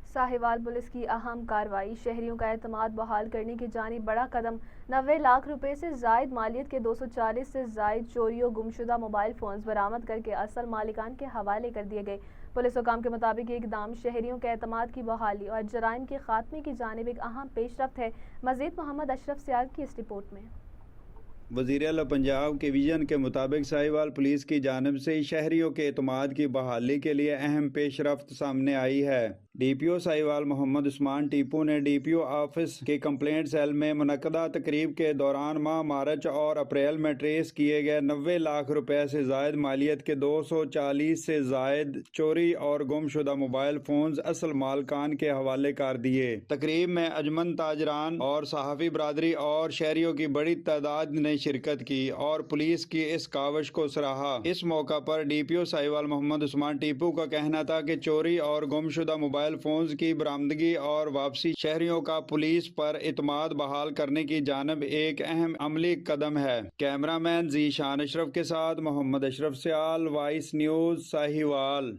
Sahiwal police की अहम कार्रवाई, शहरियों का एतमाद बहाल करने की जानिब बड़ा कदम। 90 लाख रुपए से जायद मालियत के 240 से जायद चोरी और गुमशुदा मोबाइल फोन्स बरामद करके असल मालिकान के हवाले कर दिए गए। पुलिस हुकाम के मुताबिक ये इकदाम शहरियों के एतमाद की बहाली और जराइम के खात्मे की जानिब एक अहम पेशरफ्त है। मजीद मोहम्मद अशरफ सियाल की इस रिपोर्ट में। वज़ीर आला पंजाब के विजन के मुताबिक साहिवाल पुलिस की जानिब से शहरियों के एतमाद की बहाली के लिए अहम पेशरफ्त सामने आई है। DPO साहिवाल मोहम्मद उस्मान टीपू ने DPO ऑफिस के कंप्लेंट सेल में मुनक्कदा तकरीब के दौरान माह मार्च और अप्रैल में ट्रेस किए गए 90 लाख रुपए से जायद मालियत के 240 से जायद चोरी और गुमशुदा मोबाइल फोन्स असल मालकान के हवाले कर दिए। तकरीब में अजमन ताजरान और सहाफ़ी बरादरी और शहरियों की बड़ी तादाद ने शिरकत की और पुलिस की इस काविश को सराहा। इस मौका पर DPO साहिवाल मोहम्मद उस्मान टीपू का कहना था कि चोरी और गुमशुदा मोबाइल फोन्स की बरामदगी और वापसी शहरियों का पुलिस पर इत्माद बहाल करने की जानिब एक अहम अमली कदम है। कैमरामैन ज़ीशान अशरफ के साथ मोहम्मद अशरफ सियाल, वॉइस न्यूज़, साहिवाल।